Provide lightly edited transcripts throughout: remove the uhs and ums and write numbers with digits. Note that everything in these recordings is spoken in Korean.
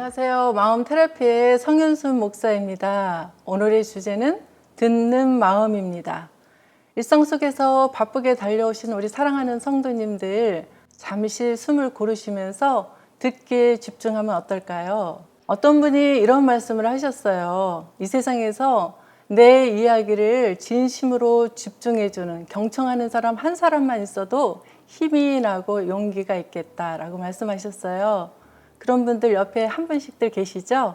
안녕하세요. 마음 테라피의 성윤순 목사입니다. 오늘의 주제는 듣는 마음입니다. 일상 속에서 바쁘게 달려오신 우리 사랑하는 성도님들, 잠시 숨을 고르시면서 듣기에 집중하면 어떨까요? 어떤 분이 이런 말씀을 하셨어요. 이 세상에서 내 이야기를 진심으로 집중해주는, 경청하는 사람 한 사람만 있어도 힘이 나고 용기가 있겠다라고 말씀하셨어요. 그런 분들 옆에 한 분씩들 계시죠?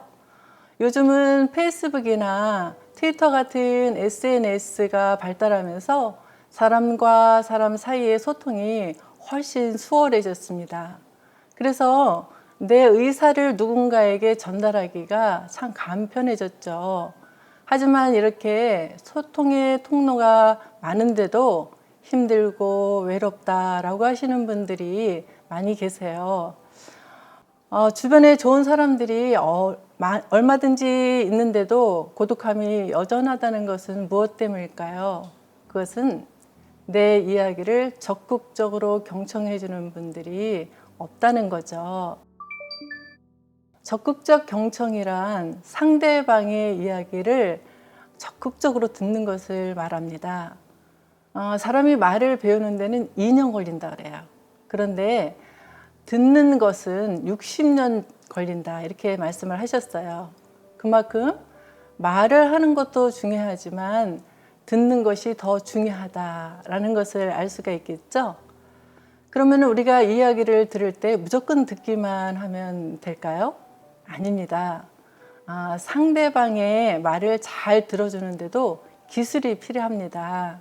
요즘은 페이스북이나 트위터 같은 SNS가 발달하면서 사람과 사람 사이의 소통이 훨씬 수월해졌습니다. 그래서 내 의사를 누군가에게 전달하기가 참 간편해졌죠. 하지만 이렇게 소통의 통로가 많은데도 힘들고 외롭다라고 하시는 분들이 많이 계세요. 주변에 좋은 사람들이 얼마든지 있는데도 고독함이 여전하다는 것은 무엇 때문일까요? 그것은 내 이야기를 적극적으로 경청해 주는 분들이 없다는 거죠. 적극적 경청이란 상대방의 이야기를 적극적으로 듣는 것을 말합니다. 사람이 말을 배우는 데는 2년 걸린다 그래요. 그런데 듣는 것은 60년 걸린다 이렇게 말씀을 하셨어요. 그만큼 말을 하는 것도 중요하지만 듣는 것이 더 중요하다라는 것을 알 수가 있겠죠. 그러면 우리가 이야기를 들을 때 무조건 듣기만 하면 될까요? 아닙니다. 상대방의 말을 잘 들어주는데도 기술이 필요합니다.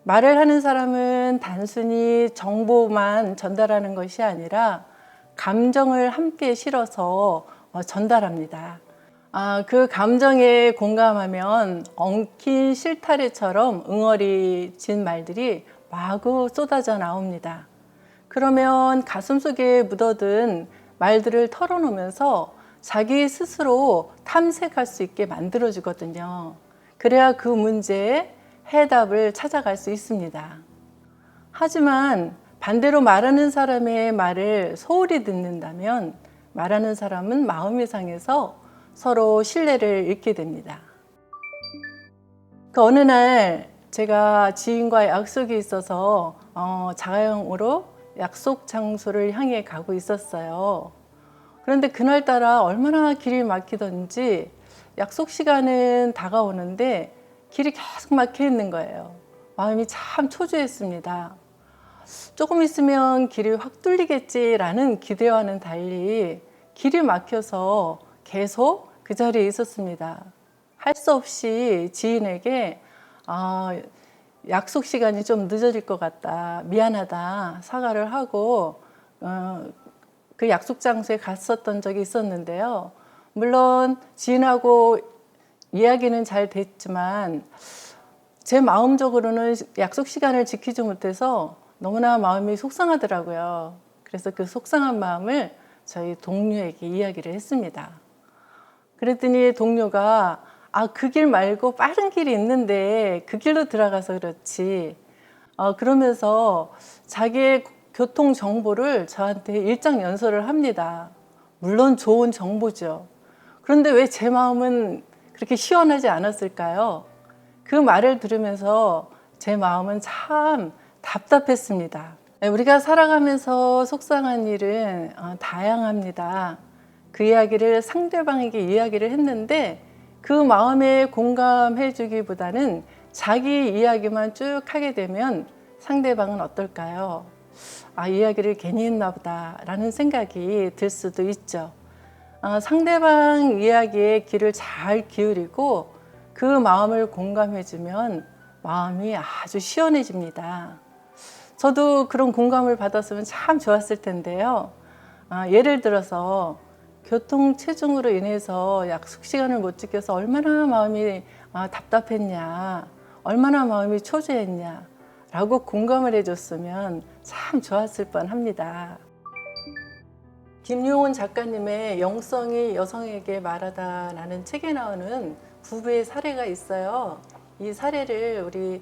말을 하는 사람은 단순히 정보만 전달하는 것이 아니라 감정을 함께 실어서 전달합니다. 그 감정에 공감하면 엉킨 실타래처럼 응어리진 말들이 마구 쏟아져 나옵니다. 그러면 가슴속에 묻어든 말들을 털어놓으면서 자기 스스로 탐색할 수 있게 만들어주거든요. 그래야 그 문제에 해답을 찾아갈 수 있습니다. 하지만 반대로 말하는 사람의 말을 소홀히 듣는다면 말하는 사람은 마음이 상해서 서로 신뢰를 잃게 됩니다. 어느 날 제가 지인과의 약속이 있어서 자가용으로 약속 장소를 향해 가고 있었어요. 그런데 그날따라 얼마나 길이 막히던지 약속 시간은 다가오는데 길이 계속 막혀 있는 거예요. 마음이 참 초조했습니다. 조금 있으면 길이 확 뚫리겠지라는 기대와는 달리 길이 막혀서 계속 그 자리에 있었습니다. 할 수 없이 지인에게 약속 시간이 좀 늦어질 것 같다, 미안하다 사과를 하고 그 약속 장소에 갔었던 적이 있었는데요. 물론 지인하고 이야기는 잘 됐지만 제 마음적으로는 약속 시간을 지키지 못해서 너무나 마음이 속상하더라고요. 그래서 그 속상한 마음을 저희 동료에게 이야기를 했습니다. 그랬더니 동료가 그 길 말고 빠른 길이 있는데 그 길로 들어가서 그렇지. 그러면서 자기의 교통 정보를 저한테 일장 연설을 합니다. 물론 좋은 정보죠. 그런데 왜 제 마음은 그렇게 시원하지 않았을까요? 그 말을 들으면서 제 마음은 참 답답했습니다. 우리가 살아가면서 속상한 일은 다양합니다. 그 이야기를 상대방에게 이야기를 했는데 그 마음에 공감해 주기보다는 자기 이야기만 쭉 하게 되면 상대방은 어떨까요? 이야기를 괜히 했나 보다 라는 생각이 들 수도 있죠. 상대방 이야기에 귀를 잘 기울이고 그 마음을 공감해 주면 마음이 아주 시원해집니다. 저도 그런 공감을 받았으면 참 좋았을 텐데요. 예를 들어서 교통체증으로 인해서 약속 시간을 못 지켜서 얼마나 마음이 답답했냐, 얼마나 마음이 초조했냐 라고 공감을 해줬으면 참 좋았을 뻔합니다. 김용훈 작가님의 영성이 여성에게 말하다 라는 책에 나오는 부부의 사례가 있어요. 이 사례를 우리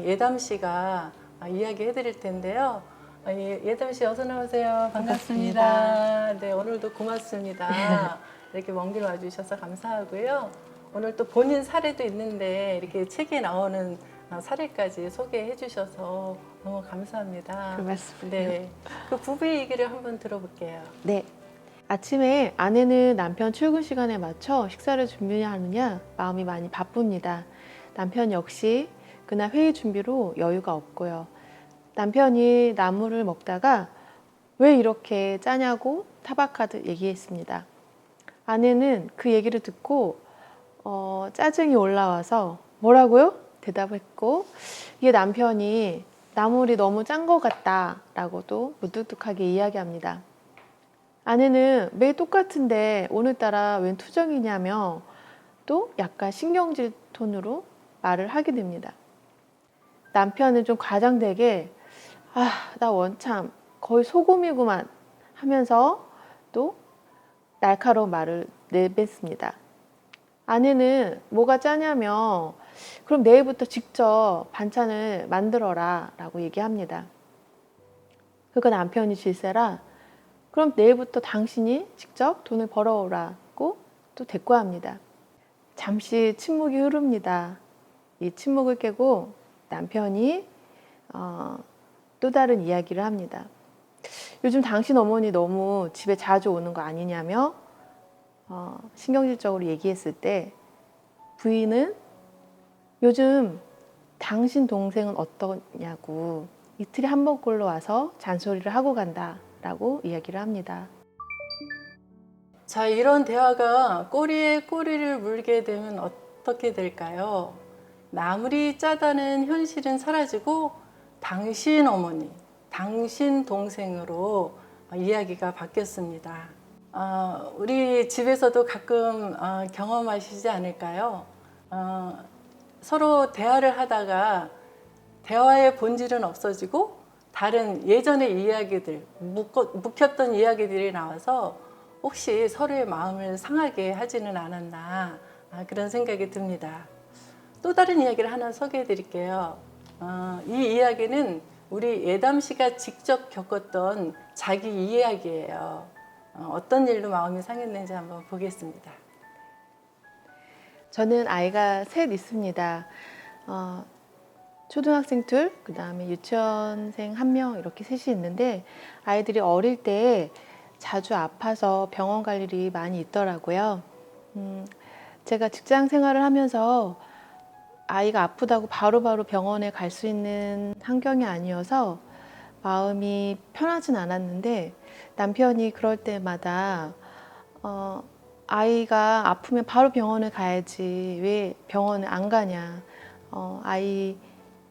예담 씨가 이야기해 드릴 텐데요. 예담 씨 어서 나오세요. 반갑습니다. 네, 오늘도 고맙습니다. 이렇게 먼 길 와주셔서 감사하고요. 오늘 또 본인 사례도 있는데 이렇게 책에 나오는 사례까지 소개해 주셔서 너무 감사합니다. 그 말씀을요. 네, 그 부부의 얘기를 한번 들어볼게요. 네. 아침에 아내는 남편 출근 시간에 맞춰 식사를 준비하느냐 마음이 많이 바쁩니다. 남편 역시 그날 회의 준비로 여유가 없고요. 남편이 나물을 먹다가 왜 이렇게 짜냐고 타박하듯 얘기했습니다. 아내는 그 얘기를 듣고 짜증이 올라와서 뭐라고요? 대답했고 이게 남편이 나물이 너무 짠 것 같다라고도 무뚝뚝하게 이야기합니다. 아내는 매일 똑같은데 오늘따라 웬 투정이냐며 또 약간 신경질 톤으로 말을 하게 됩니다. 남편은 좀 과장되게 나 원참 거의 소금이구만 하면서 또 날카로운 말을 내뱉습니다. 아내는 뭐가 짜냐며 그럼 내일부터 직접 반찬을 만들어라 라고 얘기합니다. 그러니까 남편이 질세라 그럼 내일부터 당신이 직접 돈을 벌어오라고 또 대꾸합니다. 잠시 침묵이 흐릅니다. 이 침묵을 깨고 남편이 또 다른 이야기를 합니다. 요즘 당신 어머니 너무 집에 자주 오는 거 아니냐며 신경질적으로 얘기했을 때 부인은 요즘 당신 동생은 어떠냐고 이틀에 한 번꼴로 와서 잔소리를 하고 간다 라고 이야기를 합니다. 자, 이런 대화가 꼬리에 꼬리를 물게 되면 어떻게 될까요? 나물이 짜다는 현실은 사라지고 당신 어머니, 당신 동생으로 이야기가 바뀌었습니다. 우리 집에서도 가끔 경험하시지 않을까요? 서로 대화를 하다가 대화의 본질은 없어지고 다른 예전의 이야기들, 묵혔던 이야기들이 나와서 혹시 서로의 마음을 상하게 하지는 않았나 그런 생각이 듭니다. 또 다른 이야기를 하나 소개해 드릴게요. 이 이야기는 우리 예담 씨가 직접 겪었던 자기 이야기예요. 어떤 일로 마음이 상했는지 한번 보겠습니다. 저는 아이가 셋 있습니다. 초등학생 둘, 그 다음에 유치원생 1명 이렇게 셋이 있는데 아이들이 어릴 때 자주 아파서 병원 갈 일이 많이 있더라고요. 제가 직장 생활을 하면서 아이가 아프다고 바로바로 병원에 갈 수 있는 환경이 아니어서 마음이 편하진 않았는데 남편이 그럴 때마다 아이가 아프면 바로 병원에 가야지 왜 병원에 안 가냐, 아이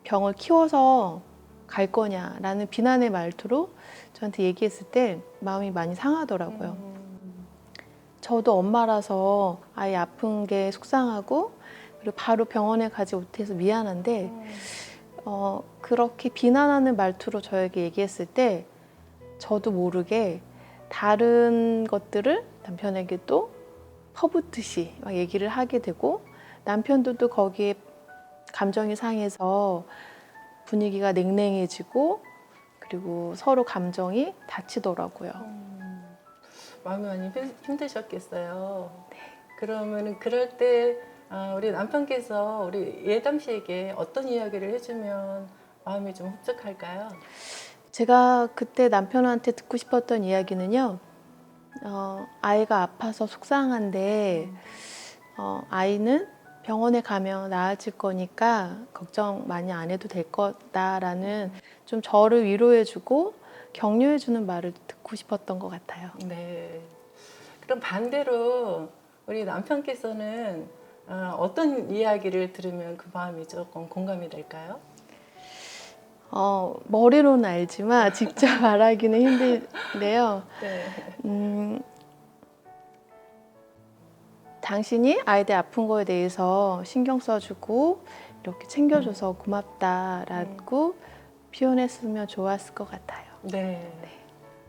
병을 키워서 갈 거냐라는 비난의 말투로 저한테 얘기했을 때 마음이 많이 상하더라고요. 저도 엄마라서 아이 아픈 게 속상하고 그리고 바로 병원에 가지 못해서 미안한데 그렇게 비난하는 말투로 저에게 얘기했을 때 저도 모르게 다른 것들을 남편에게 또 퍼붓듯이 막 얘기를 하게 되고 남편도 또 거기에 감정이 상해서 분위기가 냉랭해지고 그리고 서로 감정이 다치더라고요. 마음이 많이 힘드셨겠어요. 네. 그러면 그럴 때 우리 남편께서 우리 예담 씨에게 어떤 이야기를 해주면 마음이 좀 흡족할까요? 제가 그때 남편한테 듣고 싶었던 이야기는요. 아이가 아파서 속상한데 아이는 병원에 가면 나아질 거니까 걱정 많이 안 해도 될 거다라는 좀 저를 위로해주고 격려해주는 말을 듣고 싶었던 것 같아요. 네. 그럼 반대로 우리 남편께서는 어떤 이야기를 들으면 그 마음이 조금 공감이 될까요? 머리로는 알지만 직접 말하기는 힘든데요. 네. 당신이 아이들 아픈 거에 대해서 신경 써주고 이렇게 챙겨줘서 고맙다라고 표현했으면 좋았을 것 같아요. 네.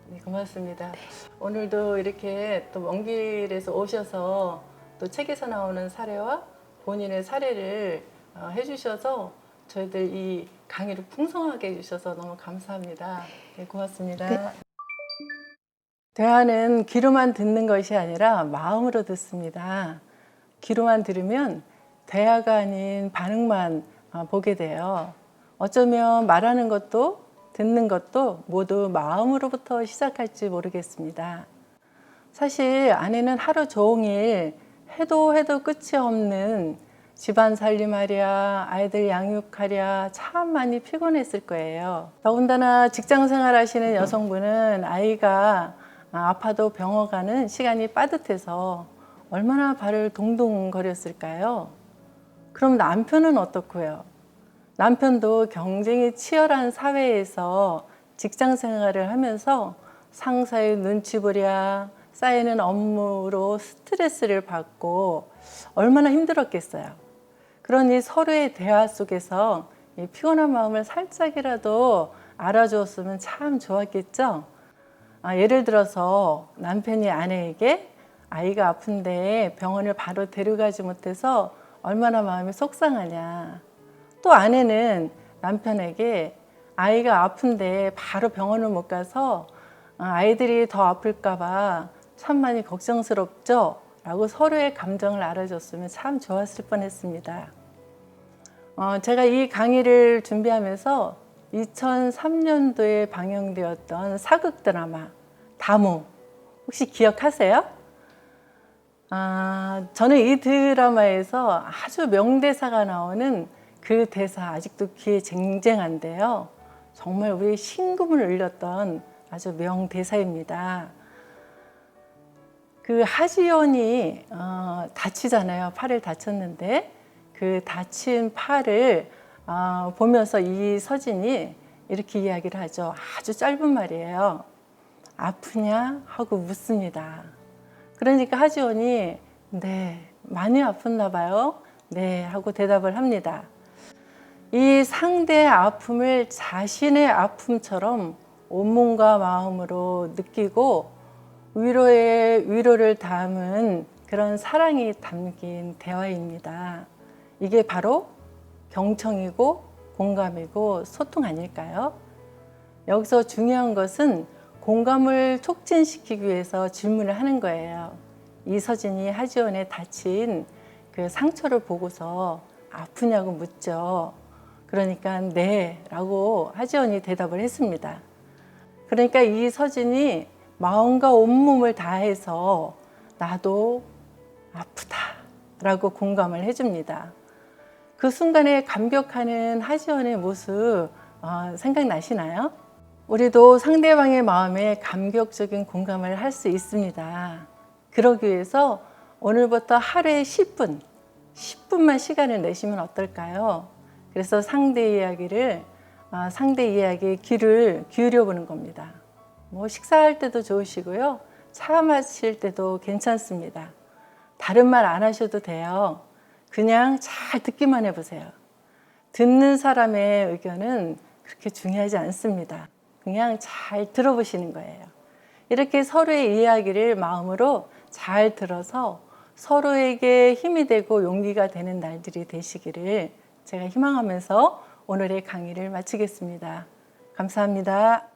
네, 고맙습니다. 오늘도 이렇게 또 먼 길에서 오셔서 또 책에서 나오는 사례와 본인의 사례를 해주셔서 저희들 이 강의를 풍성하게 해주셔서 너무 감사합니다. 네, 고맙습니다. 네. 대화는 귀로만 듣는 것이 아니라 마음으로 듣습니다. 귀로만 들으면 대화가 아닌 반응만 보게 돼요. 어쩌면 말하는 것도 듣는 것도 모두 마음으로부터 시작할지 모르겠습니다. 사실 아내는 하루 종일 해도 끝이 없는 집안 살림하랴, 아이들 양육하랴 참 많이 피곤했을 거예요. 더군다나 직장 생활 하시는 여성분은 아이가 아파도 병원 가는 시간이 빠듯해서 얼마나 발을 동동 거렸을까요? 그럼 남편은 어떻고요? 남편도 경쟁이 치열한 사회에서 직장 생활을 하면서 상사의 눈치 보랴, 쌓이는 업무로 스트레스를 받고 얼마나 힘들었겠어요. 그러니 서로의 대화 속에서 이 피곤한 마음을 살짝이라도 알아주었으면 참 좋았겠죠? 예를 들어서 남편이 아내에게 아이가 아픈데 병원을 바로 데려가지 못해서 얼마나 마음이 속상하냐. 또 아내는 남편에게 아이가 아픈데 바로 병원을 못 가서 아이들이 더 아플까봐 참 많이 걱정스럽죠? 라고 서로의 감정을 알아줬으면 참 좋았을 뻔했습니다. 제가 이 강의를 준비하면서 2003년도에 방영되었던 사극 드라마 다모 혹시 기억하세요? 저는 이 드라마에서 아주 명대사가 나오는 그 대사 아직도 귀에 쟁쟁한데요. 정말 우리 심금을 울렸던 아주 명대사입니다. 그 하지연이 다치잖아요. 팔을 다쳤는데 그 다친 팔을 보면서 이 서진이 이렇게 이야기를 하죠. 아주 짧은 말이에요. 아프냐? 하고 묻습니다. 그러니까 하지연이 네, 많이 아팠나 봐요. 네, 하고 대답을 합니다. 이 상대의 아픔을 자신의 아픔처럼 온몸과 마음으로 느끼고 위로를 담은 그런 사랑이 담긴 대화입니다. 이게 바로 경청이고 공감이고 소통 아닐까요? 여기서 중요한 것은 공감을 촉진시키기 위해서 질문을 하는 거예요. 이서진이 하지연의 다친 그 상처를 보고서 아프냐고 묻죠. 그러니까 네 라고 하지연이 대답을 했습니다. 그러니까 이서진이 마음과 온몸을 다해서 나도 아프다 라고 공감을 해줍니다. 그 순간에 감격하는 하지연의 모습 생각나시나요? 우리도 상대방의 마음에 감격적인 공감을 할 수 있습니다. 그러기 위해서 오늘부터 하루에 10분만 시간을 내시면 어떨까요? 그래서 상대 이야기에 귀를 기울여 보는 겁니다. 뭐 식사할 때도 좋으시고요. 차 마실 때도 괜찮습니다. 다른 말 안 하셔도 돼요. 그냥 잘 듣기만 해보세요. 듣는 사람의 의견은 그렇게 중요하지 않습니다. 그냥 잘 들어보시는 거예요. 이렇게 서로의 이야기를 마음으로 잘 들어서 서로에게 힘이 되고 용기가 되는 날들이 되시기를 제가 희망하면서 오늘의 강의를 마치겠습니다. 감사합니다.